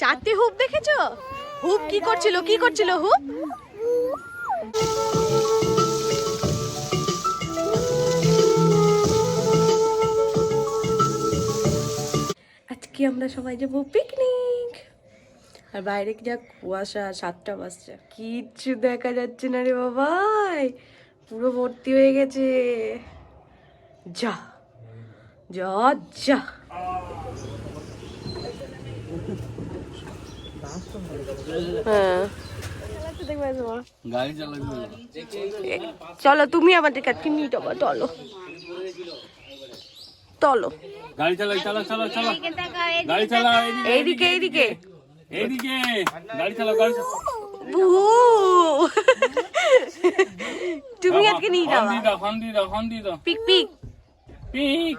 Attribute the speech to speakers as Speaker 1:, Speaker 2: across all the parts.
Speaker 1: চারটে হুপ দেখেছো? হুপ কি করছিল হুপ? আজকে আমরা সবাই যাবো পিকনিক। আর বাইরে যা কুয়াশা, 7টা বাজছে, কিচ্ছু দেখা যাচ্ছে না রে বাবাই, পুরো ভর্তি হয়ে গেছে। যা যা যা হ্যাঁ, চলো তুমি আমাদের কাছে নিয়ে যাবো, চলো চলো
Speaker 2: গাড়ি চালা, চালা চালা চালা, গাড়ি চালা,
Speaker 1: এইদিকে এইদিকে
Speaker 2: এইদিকে গাড়ি চালা, গাড়ি চালা।
Speaker 1: তুমি আজকে নিয়ে যাবা।
Speaker 2: হন দি দাও
Speaker 1: পিক পিক
Speaker 2: পিক।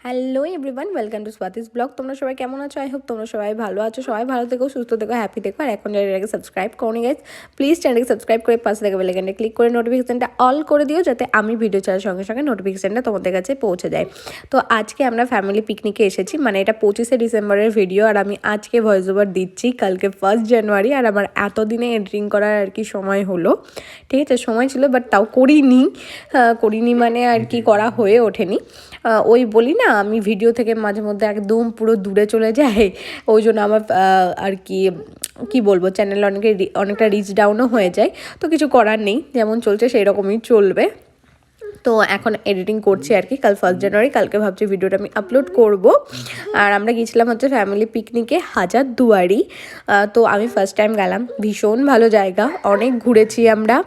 Speaker 1: Hello everyone, welcome to Swati's blog. তোমরা সবাই কেমন আছো? আই হোপ তোমরা সবাই ভালো আছো। সবাই ভালো থেকো, সুস্থ থেকো, হ্যাপি থেকো। আর এখন চ্যানেলটাকে সাবস্ক্রাইব করনি গাইস, প্লিজ চ্যানেলকে সাবস্ক্রাইব করে পাশে থেকে বেল আইকনটা ক্লিক করে নোটিফিকেশনটা অল করে দিও, যাতে আমি ভিডিও ছাড়ার সঙ্গে সঙ্গে নোটিফিকেশনটা তোমাদের কাছে পৌঁছে যায়। তো আজকে আমরা ফ্যামিলি পিকনিকে এসেছি, মানে এটা 25শে ডিসেম্বরের ভিডিও। আর আমি আজকে ভয়েস ওভার দিচ্ছি, কালকে 1 জানুয়ারি। আর আমার এতদিনে এডিটিং করার আর কি সময় হলো, ঠিক আছে, সময় ছিল বাট তাও করিনি মানে আর কি করা হয়ে ওঠেনি। ওই বলি না, আমি ভিডিও থেকে মাঝে মধ্যে একদম পুরো দূরে চলে যায়, ওই জন্য আমার আর কি বলবো, চ্যানেল অনেকটা রিচ ডাউনও হয়ে যায়। তো কিছু করার নেই, যেমন চলছে সেই রকমই চলবে। তো এখন এডিটিং করছি আর কি, কাল 1 জানুয়ারি, কালকে ভাবছি ভিডিওটা আমি আপলোড করব। আর আমরা গিয়েছিলাম হচ্ছে ফ্যামিলি পিকনিকে হাজারদুয়ারি। তো আমি ফার্স্ট টাইম গেলাম, ভীষণ ভালো জায়গা, অনেক ঘুরেছি আমরা।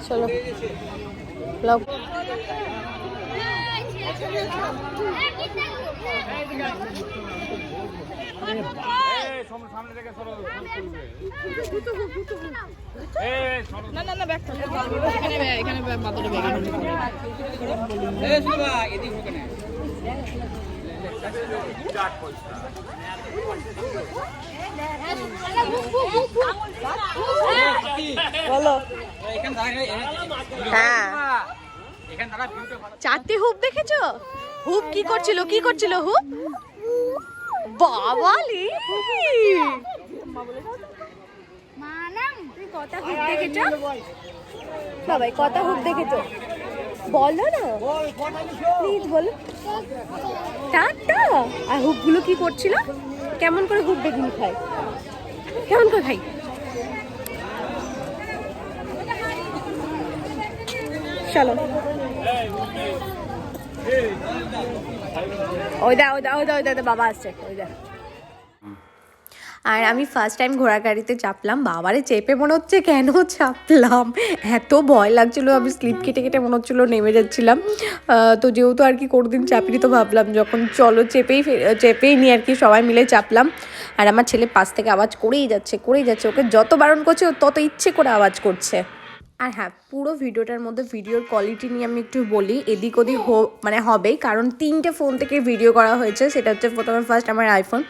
Speaker 1: চলো ব্লগ।
Speaker 2: সামনে থেকে সরো,
Speaker 1: বলো। হ্যাঁ, চারটে হুপ দেখেছো? হুপ কি করছিল হুপ? বাবালি, কটা হুপ দেখেছো বাবাই, কটা হুপ দেখেছো বলো না প্লিজ, বলো। চারটা। আর হুপগুলো কি করছিল? কেমন করে হুপ বেগুনি খায়, কেমন করে খাই? চলো ওই দা বাবা আসছে, ওই দা। আর আমি ফার্স্ট টাইম ঘোড়ার গাড়িতে চাপলাম, বাবারে চেপে মনে হচ্ছে কেন চাপলাম, এত ভয় লাগছিলো, আমি স্লিপ কেটে কেটে মনে হচ্ছিলো নেমে যাচ্ছিলাম। তো যেহেতু আর কি কোনোদিন চাপিনি, তো ভাবলাম যখন চলো চেপেই নিয়ে আর কি সবাই মিলে চাপলাম। আর আমার ছেলে পাশ থেকে আওয়াজ করেই যাচ্ছে, ওকে যত বারণ করছে ও তত ইচ্ছে করে আওয়াজ করছে। আর হ্যাঁ, পুরো ভিডিওটার মধ্যে ভিডিওর কোয়ালিটি নিয়ে আমি একটু বলি, এদিক ওদিক মানে হবেই, কারণ 3টে ফোন থেকে ভিডিও করা হয়েছে। সেটা হচ্ছে প্রথমে ফার্স্ট আমার আইফোন।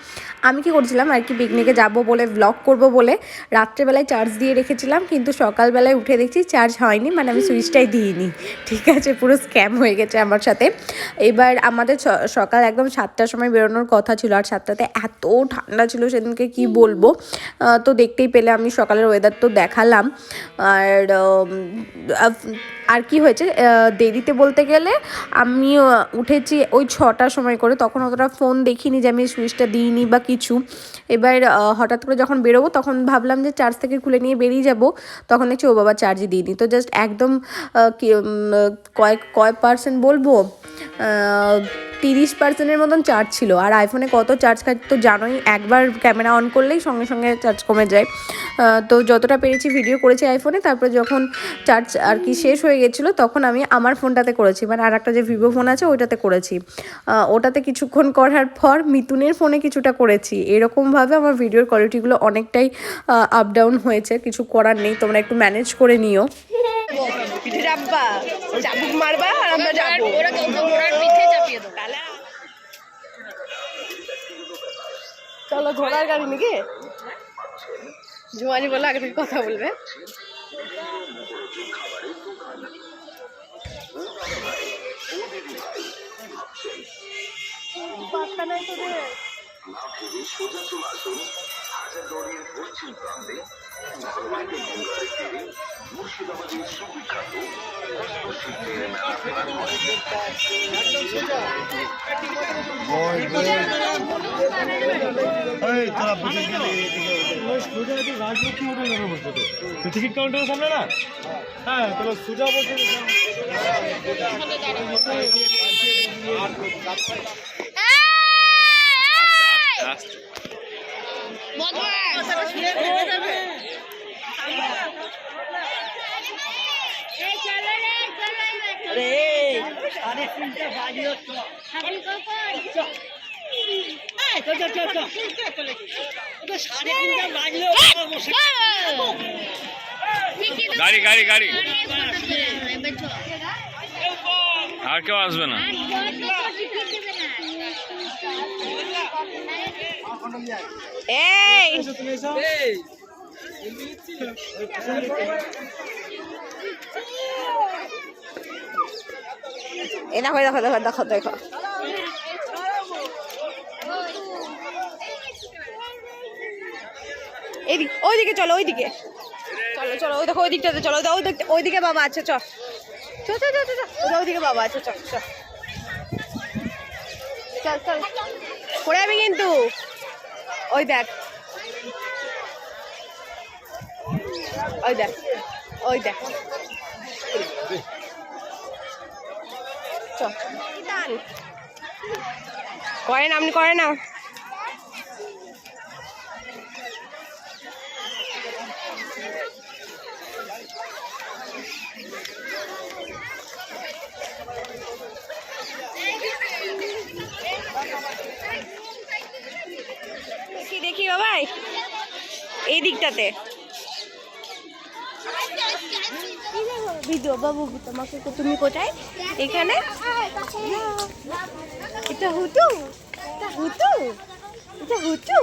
Speaker 1: আমি কি করছিলাম আর কি, পিকনিকে যাব বলে, ব্লগ করব বলে রাত্রেবেলায় চার্জ দিয়ে রেখেছিলাম, কিন্তু সকালবেলায় উঠে দেখছি চার্জ হয়নি, মানে আমি সুইচটাই দিইনি, ঠিক আছে, পুরো স্ক্যাম হয়ে গেছে আমার সাথে। এবার আমাদের সকাল একদম 7টার সময় বেরোনোর কথা ছিল, আর 7টাতে এত ঠান্ডা ছিল সেদিনকে কি বলবো। তো দেখতেই পেলে আমি সকালের ওয়েদার তো দেখালাম। আর কি হয়েছে, দেরিতে বলতে গেলে আমি উঠেছি ওই 6টার সময় করে, তখন অতটা ফোন দেখিনি যে আমি সুইচটা দিইনি বা কিছু। এবার হঠাৎ করে যখন বেরোবো তখন ভাবলাম যে চার্জ থেকে খুলে নিয়ে বেরিয়ে যাব, তখন দেখছি ও বাবা চার্জই দিইনি। তো জাস্ট একদম কয় পার্সেন্ট বলবো, 30%-এর মতন চার্জ ছিল। আর আইফোনে কত চার্জ খায় তো জানোই, একবার ক্যামেরা অন করলেই সঙ্গে সঙ্গে চার্জ কমে যায়। তো যতটা পেরেছি ভিডিও করেছি আইফোনে, তারপরে যখন চার্জ আর কি শেষ হয়ে গেছিলো তখন আমি আমার ফোনটাতে করেছি, মানে আর একটা যে ভিভো ফোন আছে ওইটাতে করেছি। ওটাতে কিছুক্ষণ করার পর মিতুনের ফোনে কিছুটা করেছি। এরকমভাবে আমার ভিডিওর কোয়ালিটিগুলো অনেকটাই আপ ডাউন হয়েছে, কিছু করার নেই, তোমরা একটু ম্যানেজ করে নিও।
Speaker 3: পিঠে চাপবা, চাবুক মারবা আর আমরা যাবো। চলো ঘোড়ার গাড়ি নাকি? জুয়ানি বলে আগে থেকে কথা বলবে। বাচ্চা নাই তোদের।
Speaker 4: টিকিট কাউন্টারের সামনে না? হ্যাঁ, তাহলে সোজা বলছে।
Speaker 2: গাড়ি গাড়ি গাড়ি, আর কেউ আসবে না।
Speaker 3: এই দেখো দেখো দেখো দেখো দেখো, এইদিকে, ওইদিকে চলো, ওইদিকে চলো চলো, ওই দেখো ওই দিকটাতে চলো, ওইদিকে বাবা আছে, চল চল চল চল চল, ওইদিকে বাবা আছে, চল চল চল চল, পড়ে যাবি কিন্তু। ওই দেখ, ওই দেখ, ওই দেখ, চল করেন, আপনি করে না। দেখি বাবাই এই দিকটাতে ভিডিও বাবু, তোমাকে তুমি কোথায়? এখানে এটা হুটু, এটা হুটু, এটা হুটু।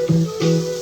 Speaker 3: চলো